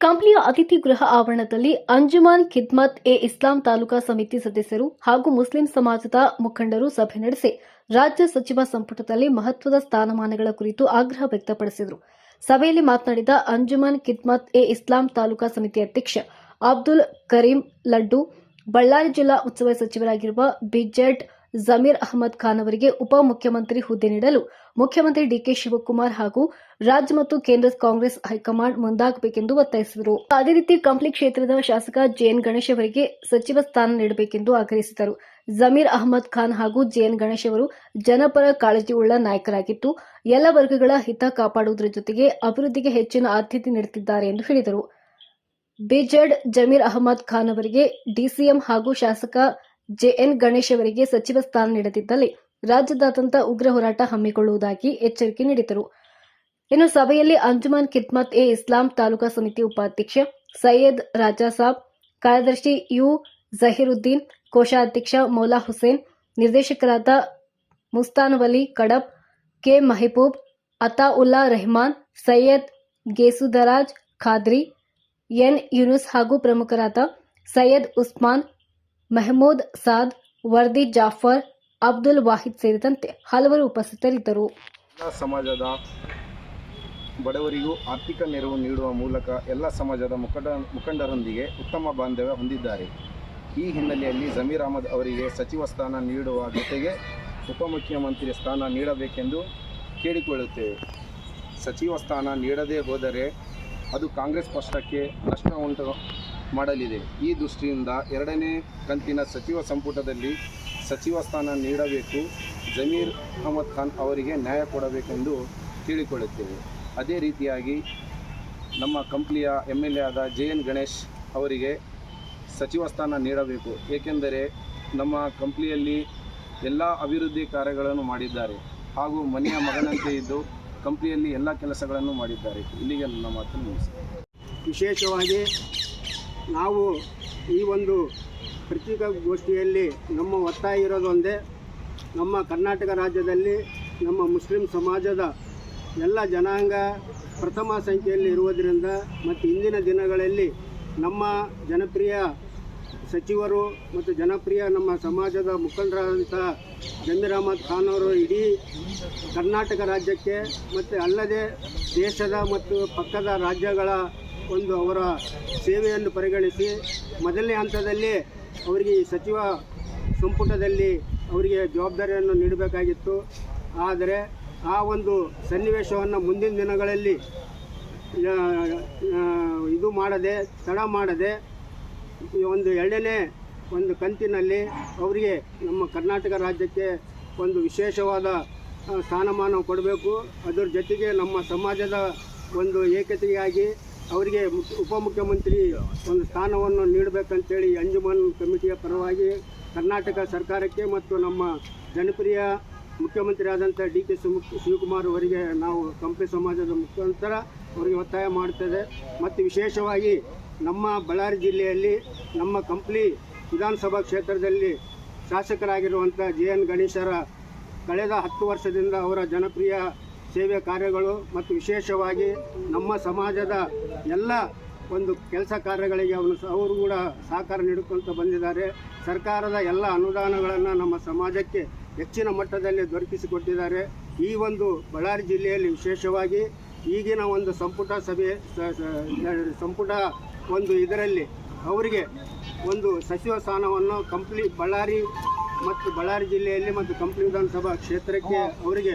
ಕಂಪ್ಲಿಯ ಅತಿಥಿ ಗೃಹ ಆವರಣದಲ್ಲಿ ಅಂಜುಮನ್ ಖಿದ್ಮತ್ ಎ ಇಸ್ಲಾಂ ತಾಲೂಕಾ ಸಮಿತಿ ಸದಸ್ಯರು ಹಾಗೂ ಮುಸ್ಲಿಂ ಸಮಾಜದ ಮುಖಂಡರು ಸಭೆ ನಡೆಸಿ ರಾಜ್ಯ ಸಚಿವ ಸಂಪುಟದಲ್ಲಿ ಮಹತ್ವದ ಸ್ಥಾನಮಾನಗಳ ಕುರಿತು ಆಗ್ರಹ ವ್ಯಕ್ತಪಡಿಸಿದರು. ಸಭೆಯಲ್ಲಿ ಮಾತನಾಡಿದ ಅಂಜುಮನ್ ಖಿದ್ಮತ್ ಎ ಇಸ್ಲಾಂ ತಾಲೂಕಾ ಸಮಿತಿ ಅಧ್ಯಕ್ಷ ಅಬ್ದುಲ್ ಕರೀಂ ಲಡ್ಡು, ಬಳ್ಳಾರಿ ಜಿಲ್ಲಾ ಉಸ್ತುವಾರಿ ಸಚಿವರಾಗಿರುವ ಬಿಜೆಡ್ ಜಮೀರ್ ಅಹಮದ್ ಖಾನ್ ಅವರಿಗೆ ಉಪಮುಖ್ಯಮಂತ್ರಿ ಹುದ್ದೆ ನೀಡಲು ಮುಖ್ಯಮಂತ್ರಿ ಡಿಕೆ ಶಿವಕುಮಾರ್ ಹಾಗೂ ರಾಜ್ಯ ಮತ್ತು ಕೇಂದ್ರ ಕಾಂಗ್ರೆಸ್ ಹೈಕಮಾಂಡ್ ಮುಂದಾಗಬೇಕೆಂದು ಒತ್ತಾಯಿಸಿದರು. ಅದೇ ರೀತಿ ಕಂಪ್ಲಿ ಕ್ಷೇತ್ರದ ಶಾಸಕ ಜೆಎನ್ ಗಣೇಶ್ ಅವರಿಗೆ ಸಚಿವ ಸ್ಥಾನ ನೀಡಬೇಕೆಂದು ಆಗ್ರಹಿಸಿದರು. ಜಮೀರ್ ಅಹಮದ್ ಖಾನ್ ಹಾಗೂ ಜೆಎನ್ ಗಣೇಶ್ ಅವರು ಜನಪರ ಕಾಳಜಿಯುಳ್ಳ ನಾಯಕರಾಗಿದ್ದು, ಎಲ್ಲ ವರ್ಗಗಳ ಹಿತ ಕಾಪಾಡುವುದರ ಜೊತೆಗೆ ಅಭಿವೃದ್ಧಿಗೆ ಹೆಚ್ಚಿನ ಆದ್ಯತೆ ನೀಡುತ್ತಿದ್ದಾರೆ ಎಂದು ಹೇಳಿದರು. ಬಿಜೆಡ್ ಜಮೀರ್ ಅಹಮದ್ ಖಾನ್ ಅವರಿಗೆ ಡಿಸಿಎಂ ಹಾಗೂ ಶಾಸಕ ಜೆಎನ್ ಗಣೇಶ್ ಅವರಿಗೆ ಸಚಿವ ಸ್ಥಾನ ನೀಡದಿದ್ದಲ್ಲಿ ರಾಜ್ಯದಾದ್ಯಂತ ಉಗ್ರ ಹೋರಾಟ ಹಮ್ಮಿಕೊಳ್ಳುವುದಾಗಿ ಎಚ್ಚರಿಕೆ ನೀಡಿದರು. ಇನ್ನು ಸಭೆಯಲ್ಲಿ ಅಂಜುಮನ್ ಖಿದ್ಮತ್ ಎ ಇಸ್ಲಾಂ ತಾಲೂಕಾ ಸಮಿತಿ ಉಪಾಧ್ಯಕ್ಷ ಸೈಯದ್ ರಾಜಾಸಾಬ್, ಕಾರ್ಯದರ್ಶಿ ಯು ಜಹೀರುದ್ದೀನ್, ಕೋಶಾಧ್ಯಕ್ಷ ಮೌಲಾ ಹುಸೇನ್, ನಿರ್ದೇಶಕರಾದ ಮುಸ್ತಾನವಲಿ ಕಡಬ್, ಕೆ ಮಹಬೂಬ್, ಅತಾಉಲ್ಲಾ ರೆಹಮಾನ್, ಸೈಯದ್ ಗೇಸುದರಾಜ್ ಖಾದ್ರಿ, ಎನ್ ಯೂನುಸ್ ಹಾಗೂ ಪ್ರಮುಖರಾದ ಸೈಯದ್ ಉಸ್ಮಾನ್, ಮೆಹಮೂದ್ ಸಾದ್, ವರ್ದಿ ಜಾಫರ್, ಅಬ್ದುಲ್ ವಾಹಿದ್ ಸೇರಿದಂತೆ ಹಲವರು ಉಪಸ್ಥಿತರಿದ್ದರು. ಸಮಾಜದ ಬಡವರಿಗೂ ಆರ್ಥಿಕ ನೆರವು ನೀಡುವ ಮೂಲಕ ಎಲ್ಲ ಸಮಾಜದ ಮುಖಂಡರೊಂದಿಗೆ ಉತ್ತಮ ಬಾಂಧವ್ಯ ಹೊಂದಿದ್ದಾರೆ. ಈ ಹಿನ್ನೆಲೆಯಲ್ಲಿ ಜಮೀರ್ ಅಹಮದ್ ಅವರಿಗೆ ಸಚಿವ ಸ್ಥಾನ ನೀಡುವ ಜೊತೆಗೆ ಉಪಮುಖ್ಯಮಂತ್ರಿ ಸ್ಥಾನ ನೀಡಬೇಕೆಂದು ಕೇಳಿಕೊಳ್ಳುತ್ತೇವೆ. ಸಚಿವ ಸ್ಥಾನ ನೀಡದೇ ಹೋದರೆ ಅದು ಕಾಂಗ್ರೆಸ್ ಪಕ್ಷಕ್ಕೆ ನಷ್ಟ ಉಂಟು ಮಾಡಲಿದೆ. ಈ ದೃಷ್ಟಿಯಿಂದ ಎರಡನೇ ಕಂತಿನ ಸಚಿವ ಸಂಪುಟದಲ್ಲಿ ಸಚಿವ ಸ್ಥಾನ ನೀಡಬೇಕು, ಜಮೀರ್ ಅಹಮದ್ ಖಾನ್ ಅವರಿಗೆ ನ್ಯಾಯ ಕೊಡಬೇಕೆಂದು ಕೇಳಿಕೊಳ್ಳುತ್ತೇವೆ. ಅದೇ ರೀತಿಯಾಗಿ ನಮ್ಮ ಕಂಪ್ಲಿಯ MLA ಆದ ಜೆಎನ್ ಗಣೇಶ್ ಅವರಿಗೆ ಸಚಿವ ಸ್ಥಾನ ನೀಡಬೇಕು. ಏಕೆಂದರೆ ನಮ್ಮ ಕಂಪ್ಲಿಯಲ್ಲಿ ಎಲ್ಲ ಅಭಿವೃದ್ಧಿ ಕಾರ್ಯಗಳನ್ನು ಮಾಡಿದ್ದಾರೆ ಹಾಗೂ ಮನೆಯ ಮಗನಂತೆ ಇದ್ದು ಕಂಪ್ಲಿಯಲ್ಲಿ ಎಲ್ಲ ಕೆಲಸಗಳನ್ನು ಮಾಡಿದ್ದಾರೆ. ಇಲ್ಲಿಗೆ ನನ್ನ ಮಾತನ್ನು ಮುಗಿಸ್ತೇನೆ. ವಿಶೇಷವಾಗಿ ನಾವು ಈ ಒಂದು ಪತ್ರಿಕಾಗೋಷ್ಠಿಯಲ್ಲಿ ನಮ್ಮ ಒತ್ತಾಯ ಇರೋದೊಂದೇ, ನಮ್ಮ ಕರ್ನಾಟಕ ರಾಜ್ಯದಲ್ಲಿ ನಮ್ಮ ಮುಸ್ಲಿಂ ಸಮಾಜದ ಎಲ್ಲ ಜನಾಂಗ ಪ್ರಥಮ ಸಂಖ್ಯೆಯಲ್ಲಿ ಇರುವುದರಿಂದ ಮತ್ತು ಇಂದಿನ ದಿನಗಳಲ್ಲಿ ನಮ್ಮ ಜನಪ್ರಿಯ ಸಚಿವರು ಮತ್ತು ಜನಪ್ರಿಯ ನಮ್ಮ ಸಮಾಜದ ಮುಖಂಡರಾದಂಥ ಜಮೀರ್ ಅಹಮದ್ ಖಾನ್ ಅವರು ಇಡೀ ಕರ್ನಾಟಕ ರಾಜ್ಯಕ್ಕೆ ಮತ್ತು ಅಲ್ಲದೆ ದೇಶದ ಮತ್ತು ಪಕ್ಕದ ರಾಜ್ಯಗಳ ಒಂದು ಅವರ ಸೇವೆಯನ್ನು ಪರಿಗಣಿಸಿ ಮೊದಲನೇ ಹಂತದಲ್ಲಿ ಅವರಿಗೆ ಸಚಿವ ಸಂಪುಟದಲ್ಲಿ ಅವರಿಗೆ ಜವಾಬ್ದಾರಿಯನ್ನು ನೀಡಬೇಕಾಗಿತ್ತು. ಆದರೆ ಆ ಒಂದು ಸನ್ನಿವೇಶವನ್ನು ಮುಂದಿನ ದಿನಗಳಲ್ಲಿ ತಡ ಮಾಡದೆ ಒಂದು ಎರಡನೇ ಒಂದು ಕಂತಿನಲ್ಲಿ ಅವರಿಗೆ ನಮ್ಮ ಕರ್ನಾಟಕ ರಾಜ್ಯಕ್ಕೆ ಒಂದು ವಿಶೇಷವಾದ ಸ್ಥಾನಮಾನ ಕೊಡಬೇಕು. ಅದರ ಜೊತೆಗೆ ನಮ್ಮ ಸಮಾಜದ ಒಂದು ಏಕತೆಯಾಗಿ ಅವರಿಗೆ ಉಪಮುಖ್ಯಮಂತ್ರಿ ಒಂದು ಸ್ಥಾನವನ್ನು ನೀಡಬೇಕಂತೇಳಿ ಅಂಜುಮನ್ ಕಮಿಟಿಯ ಪರವಾಗಿ ಕರ್ನಾಟಕ ಸರ್ಕಾರಕ್ಕೆ ಮತ್ತು ನಮ್ಮ ಜನಪ್ರಿಯ ಮುಖ್ಯಮಂತ್ರಿ ಆದಂಥ ಡಿಕೆ ಶಿವಕುಮಾರ್ ಅವರಿಗೆ ನಾವು ಕಂಪ್ಲಿ ಸಮಾಜದ ಮುಖಾಂತರ ಅವರಿಗೆ ಒತ್ತಾಯ ಮಾಡ್ತದೆ. ಮತ್ತು ವಿಶೇಷವಾಗಿ ನಮ್ಮ ಬಳ್ಳಾರಿ ಜಿಲ್ಲೆಯಲ್ಲಿ ನಮ್ಮ ಕಂಪ್ಲಿ ವಿಧಾನಸಭಾ ಕ್ಷೇತ್ರದಲ್ಲಿ ಶಾಸಕರಾಗಿರುವಂಥ ಜೆಎನ್ ಗಣೇಶರ ಕಳೆದ 10 ವರ್ಷದಿಂದ ಅವರ ಜನಪ್ರಿಯ ಸೇವೆ ಕಾರ್ಯಗಳು ಮತ್ತು ವಿಶೇಷವಾಗಿ ನಮ್ಮ ಸಮಾಜದ ಎಲ್ಲ ಒಂದು ಕೆಲಸ ಕಾರ್ಯಗಳಿಗೆ ಅವರು ಕೂಡ ಸಹಕಾರ ನೀಡುತ್ತಾ ಬಂದಿದ್ದಾರೆ. ಸರ್ಕಾರದ ಎಲ್ಲ ಅನುದಾನಗಳನ್ನು ನಮ್ಮ ಸಮಾಜಕ್ಕೆ ಹೆಚ್ಚಿನ ಮಟ್ಟದಲ್ಲಿ ದೊರಕಿಸಿಕೊಟ್ಟಿದ್ದಾರೆ. ಈ ಒಂದು ಬಳ್ಳಾರಿ ಜಿಲ್ಲೆಯಲ್ಲಿ ವಿಶೇಷವಾಗಿ ಈಗಿನ ಒಂದು ಸಂಪುಟ ಒಂದು ಇದರಲ್ಲಿ ಅವರಿಗೆ ಒಂದು ಸಚಿವ ಸ್ಥಾನವನ್ನು ಬಳ್ಳಾರಿ ಜಿಲ್ಲೆಯಲ್ಲಿ ಮತ್ತು ಕಂಪ್ಲಿ ವಿಧಾನಸಭಾ ಕ್ಷೇತ್ರಕ್ಕೆ ಅವರಿಗೆ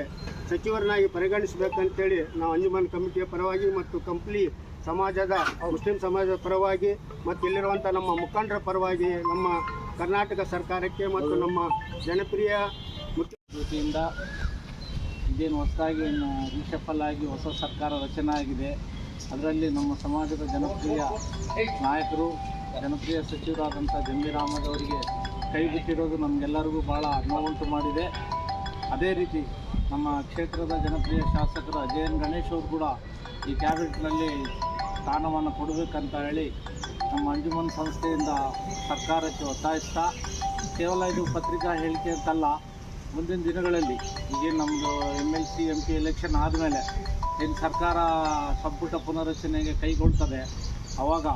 ಸಚಿವರನ್ನಾಗಿ ಪರಿಗಣಿಸಬೇಕಂತೇಳಿ ನಾವು ಅಂಜುಮನ್ ಕಮಿಟಿಯ ಪರವಾಗಿ ಮತ್ತು ಕಂಪ್ಲಿ ಸಮಾಜದ ಮುಸ್ಲಿಂ ಸಮಾಜದ ಪರವಾಗಿ ಮತ್ತು ಇಲ್ಲಿರುವಂಥ ನಮ್ಮ ಮುಖಂಡರ ಪರವಾಗಿ ನಮ್ಮ ಕರ್ನಾಟಕ ಸರ್ಕಾರಕ್ಕೆ ಮತ್ತು ನಮ್ಮ ಜನಪ್ರಿಯ ಮುಖ್ಯಮಂತ್ರಿಯಿಂದ ಇದೇನು ಹೊಸದಾಗಿ ರೀಶಫಲ್ ಆಗಿ ಹೊಸ ಸರ್ಕಾರ ರಚನೆ ಆಗಿದೆ. ಅದರಲ್ಲಿ ನಮ್ಮ ಸಮಾಜದ ಜನಪ್ರಿಯ ನಾಯಕರು, ಜನಪ್ರಿಯ ಸಚಿವರಾದಂಥ ಜಮೀರ್ ಅಹಮದ್ ಅವರಿಗೆ ಕೈ ಬಿಟ್ಟಿರೋದು ನಮಗೆಲ್ಲರಿಗೂ ಭಾಳ ನೋವುಂಟು ಮಾಡಿದೆ. ಅದೇ ರೀತಿ ನಮ್ಮ ಕ್ಷೇತ್ರದ ಜನಪ್ರಿಯ ಶಾಸಕರು ಜೆಎನ್ ಗಣೇಶ್ ಅವರು ಕೂಡ ಈ ಕ್ಯಾಬಿನೆಟ್ನಲ್ಲಿ ಸ್ಥಾನವನ್ನು ಕೊಡಬೇಕಂತ ಹೇಳಿ ನಮ್ಮ ಅಂಜುಮನ್ ಸಂಸ್ಥೆಯಿಂದ ಸರ್ಕಾರಕ್ಕೆ ಒತ್ತಾಯಿಸ್ತಾ, ಕೇವಲ ಇದು ಪತ್ರಿಕಾ ಹೇಳಿಕೆ ಅಂತಲ್ಲ, ಮುಂದಿನ ದಿನಗಳಲ್ಲಿ ಈಗೇನು ನಮ್ಮದು MLC MP ಎಲೆಕ್ಷನ್ ಆದಮೇಲೆ ಏನು ಸರ್ಕಾರ ಸಂಪುಟ ಪುನರ್ರಚನೆಗೆ ಕೈಗೊಳ್ತದೆ, ಆವಾಗ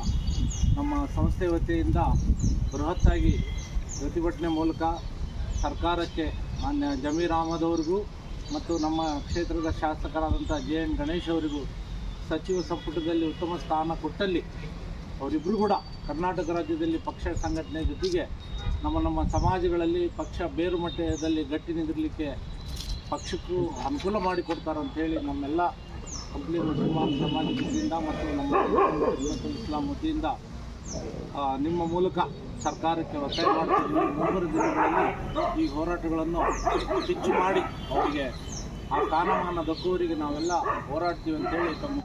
ನಮ್ಮ ಸಂಸ್ಥೆ ವತಿಯಿಂದ ಬೃಹತ್ತಾಗಿ ಪ್ರತಿಭಟನೆ ಮೂಲಕ ಸರ್ಕಾರಕ್ಕೆ ಮಾನ್ಯ ಜಮೀರ್ ಅಹಮದ್ ಅವರಿಗೂ ಮತ್ತು ನಮ್ಮ ಕ್ಷೇತ್ರದ ಶಾಸಕರಾದಂಥ JN ಗಣೇಶ್ ಅವರಿಗೂ ಸಚಿವ ಸಂಪುಟದಲ್ಲಿ ಉತ್ತಮ ಸ್ಥಾನ ಕೊಟ್ಟಲ್ಲಿ ಅವರಿಬ್ಬರು ಕೂಡ ಕರ್ನಾಟಕ ರಾಜ್ಯದಲ್ಲಿ ಪಕ್ಷ ಸಂಘಟನೆ ಜೊತೆಗೆ ನಮ್ಮ ಸಮಾಜಗಳಲ್ಲಿ ಪಕ್ಷ ಬೇರು ಮಟ್ಟದಲ್ಲಿ ಗಟ್ಟಿ ನಿಂದಿರಲಿಕ್ಕೆ ಪಕ್ಷಕ್ಕೂ ಅನುಕೂಲ ಮಾಡಿಕೊಡ್ತಾರೆ ಅಂಥೇಳಿ ನಮ್ಮೆಲ್ಲ ಕಂಪ್ಲಿ ಮುಸಲ್ಮಾನ್ ಸಮಾಜ ವತಿಯಿಂದ ಮತ್ತು ನಮ್ಮ ಜಮಾತ್ ಇಸ್ಲಾಂ ವತಿಯಿಂದ ನಿಮ್ಮ ಮೂಲಕ ಸರ್ಕಾರಕ್ಕೆ ಒತ್ತಾಯ ಮಾಡ್ತಿದ್ದೀವಿ. ಮುಂಬರುವ ದಿನಗಳಲ್ಲಿ ಈ ಹೋರಾಟಗಳನ್ನು ಹೆಚ್ಚು ಮಾಡಿ ಅವರಿಗೆ ಆ ಸ್ಥಾನಮಾನ ದಕ್ಕುವರಿಗೆ ನಾವೆಲ್ಲ ಹೋರಾಡ್ತೀವಿ ಅಂತೇಳಿ ತಮ್ಮ